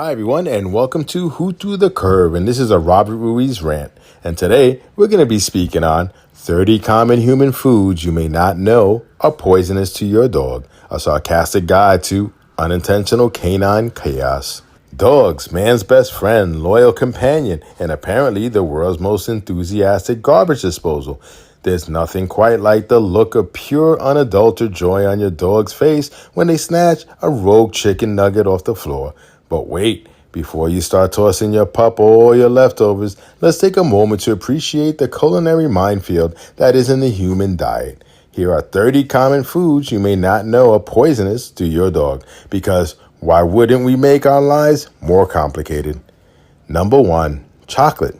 Hi, everyone, and welcome to Who Threw the Curve, and this is a Robert Ruiz rant. And today, we're going to be speaking on 30 common human foods you may not know are poisonous to your dog, a sarcastic guide to unintentional canine chaos. Dogs, man's best friend, loyal companion, and apparently the world's most enthusiastic garbage disposal. There's nothing quite like the look of pure, unadulterated joy on your dog's face when they snatch a rogue chicken nugget off the floor. But wait, before you start tossing your pup or all your leftovers, let's take a moment to appreciate the culinary minefield that is in the human diet. Here are 30 common foods you may not know are poisonous to your dog, because why wouldn't we make our lives more complicated? Number 1, chocolate.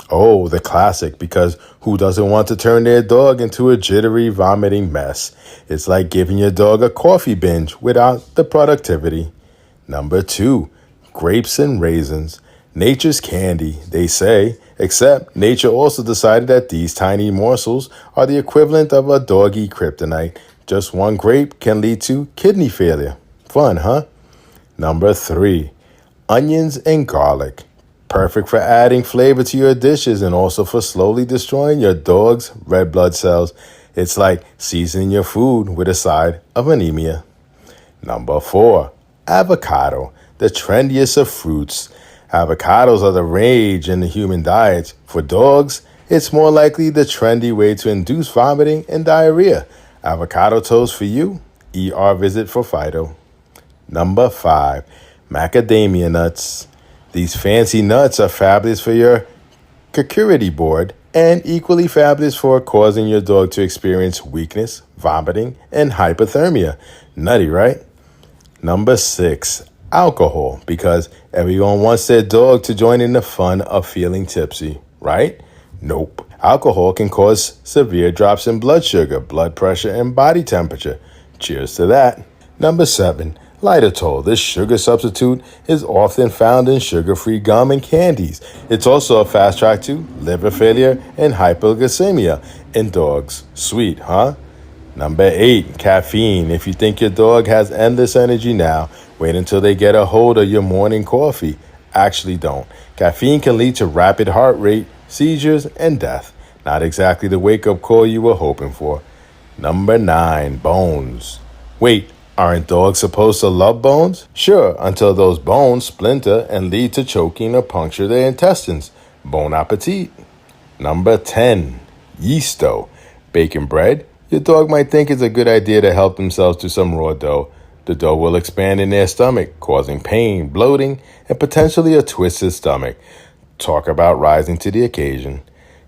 Oh, the classic, because who doesn't want to turn their dog into a jittery, vomiting mess? It's like giving your dog a coffee binge without the productivity. Number 2, grapes and raisins. Nature's candy, they say, except nature also decided that these tiny morsels are the equivalent of a doggy kryptonite. Just one grape can lead to kidney failure. Fun, huh? Number 3, onions and garlic. Perfect for adding flavor to your dishes and also for slowly destroying your dog's red blood cells. It's like seasoning your food with a side of anemia. Number 4, avocado, the trendiest of fruits. Avocados are the rage in the human diet. For dogs, it's more likely the trendy way to induce vomiting and diarrhea. Avocado toast for you, ER visit for Fido. Number 5, macadamia nuts. These fancy nuts are fabulous for your charcuterie board and equally fabulous for causing your dog to experience weakness, vomiting, and hypothermia. Nutty, right? Number 6, alcohol, because everyone wants their dog to join in the fun of feeling tipsy, right? Nope. Alcohol can cause severe drops in blood sugar, blood pressure, and body temperature. Cheers to that. Number 7, Lightertol. This sugar substitute is often found in sugar-free gum and candies. It's also a fast track to liver failure and hypoglycemia in dogs. Sweet, huh? Number 8, caffeine. If you think your dog has endless energy now, wait until they get a hold of your morning coffee. Actually don't. Caffeine can lead to rapid heart rate, seizures, and death. Not exactly the wake-up call you were hoping for. Number 9, bones. Wait, aren't dogs supposed to love bones? Sure, until those bones splinter and lead to choking or puncture their intestines. Bon appetit. Number 10, yeast dough. Baking bread. Your dog might think it's a good idea to help themselves to some raw dough. The dough will expand in their stomach, causing pain, bloating, and potentially a twisted stomach. Talk about rising to the occasion.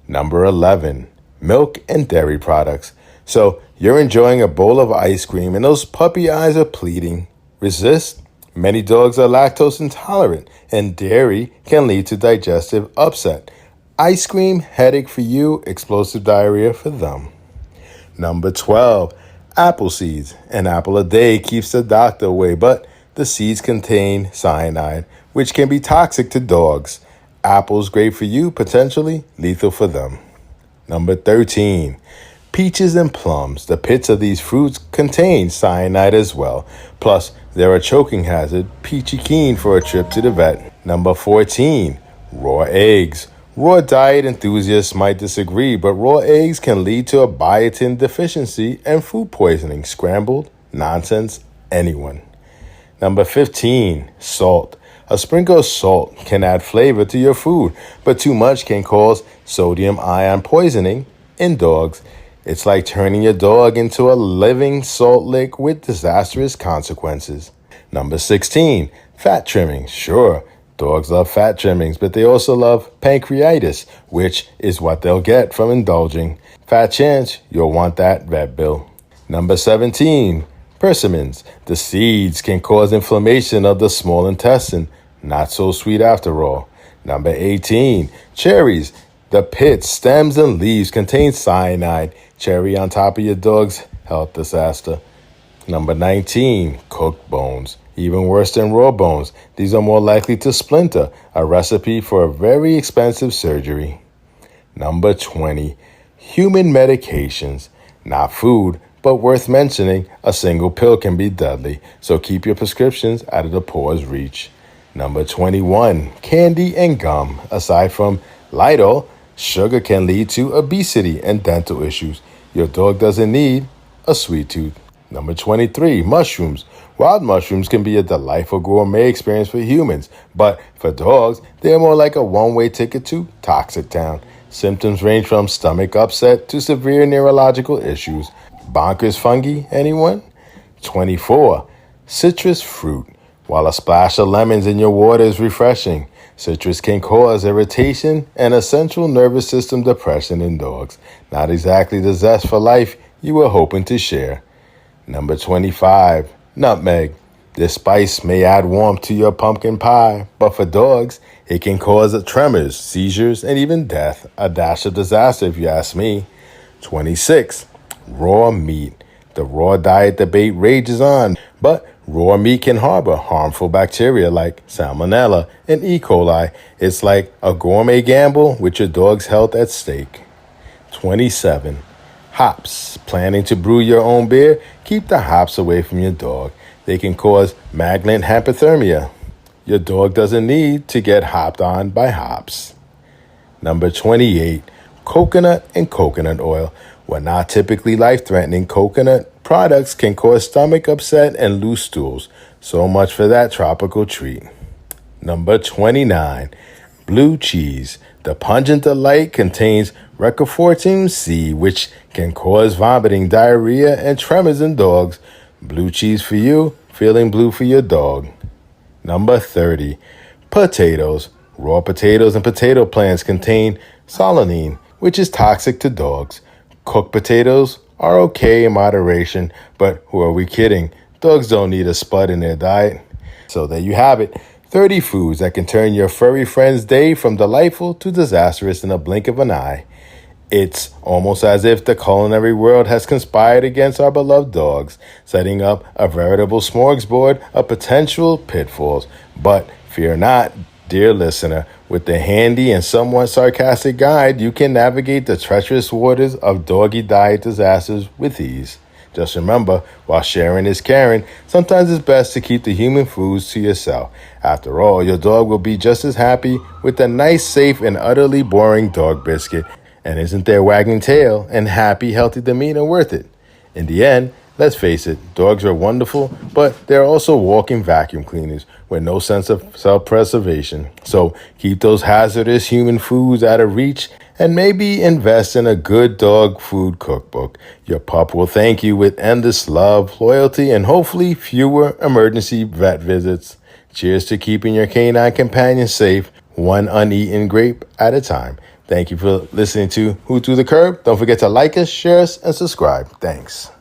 Number 11, milk and dairy products. So you're enjoying a bowl of ice cream and those puppy eyes are pleading. Resist? Many dogs are lactose intolerant, and dairy can lead to digestive upset. Ice cream, headache for you, explosive diarrhea for them. Number 12, apple seeds. An apple a day keeps the doctor away, but the seeds contain cyanide, which can be toxic to dogs. Apples great for you, potentially lethal for them. Number 13, peaches and plums. The pits of these fruits contain cyanide as well. Plus, they're a choking hazard, peachy keen for a trip to the vet. Number 14, raw eggs. Raw diet enthusiasts might disagree, but raw eggs can lead to a biotin deficiency and food poisoning. Scrambled? Nonsense. Anyone. Number 15, salt. A sprinkle of salt can add flavor to your food, but too much can cause sodium ion poisoning in dogs. It's like turning your dog into a living salt lick with disastrous consequences. Number 16, fat trimming. Sure, dogs love fat trimmings, but they also love pancreatitis, which is what they'll get from indulging. Fat chance you'll want that vet bill. Number 17, persimmons. The seeds can cause inflammation of the small intestine. Not so sweet after all. Number 18, cherries. The pits, stems, and leaves contain cyanide. Cherry on top of your dog's health disaster. Number 19, cooked bones. Even worse than raw bones. These are more likely to splinter, a recipe for a very expensive surgery. Number 20, human medications. Not food, but worth mentioning, a single pill can be deadly, so keep your prescriptions out of the paw's reach. Number 21, candy and gum. Aside from Lidl, sugar can lead to obesity and dental issues. Your dog doesn't need a sweet tooth. Number 23, mushrooms. Wild mushrooms can be a delightful gourmet experience for humans, but for dogs, they're more like a one-way ticket to Toxic Town. Symptoms range from stomach upset to severe neurological issues. Bonkers fungi, anyone? 24, citrus fruit. While a splash of lemons in your water is refreshing, citrus can cause irritation and a central nervous system depression in dogs. Not exactly the zest for life you were hoping to share. Number 25, nutmeg. This spice may add warmth to your pumpkin pie, but for dogs, it can cause tremors, seizures, and even death. A dash of disaster if you ask me. 26, raw meat. The raw diet debate rages on, but raw meat can harbor harmful bacteria like Salmonella and E. coli. It's like a gourmet gamble with your dog's health at stake. 27. Hops. Planning to brew your own beer? Keep the hops away from your dog. They can cause malignant hypothermia. Your dog doesn't need to get hopped on by hops. Number 28. Coconut and coconut oil. While not typically life-threatening, coconut products can cause stomach upset and loose stools. So much for that tropical treat. Number 29. Blue cheese. The pungent delight contains Recafortin C, which can cause vomiting, diarrhea, and tremors in dogs. Blue cheese for you, feeling blue for your dog. Number 30. Potatoes. Raw potatoes and potato plants contain solanine, which is toxic to dogs. Cooked potatoes are okay in moderation, but who are we kidding? Dogs don't need a spud in their diet. So there you have it. 30 foods that can turn your furry friend's day from delightful to disastrous in a blink of an eye. It's almost as if the culinary world has conspired against our beloved dogs, setting up a veritable smorgasbord of potential pitfalls. But fear not, dear listener, with the handy and somewhat sarcastic guide, you can navigate the treacherous waters of doggy diet disasters with ease. Just remember, while sharing is caring, sometimes it's best to keep the human foods to yourself. After all, your dog will be just as happy with a nice, safe, and utterly boring dog biscuit. And isn't their wagging tail and happy, healthy demeanor worth it? In the end, let's face it, dogs are wonderful, but they're also walking vacuum cleaners with no sense of self-preservation. So keep those hazardous human foods out of reach and maybe invest in a good dog food cookbook. Your pup will thank you with endless love, loyalty, and hopefully fewer emergency vet visits. Cheers to keeping your canine companion safe, one uneaten grape at a time. Thank you for listening to Who to the Curb. Don't forget to like us, share us, and subscribe. Thanks.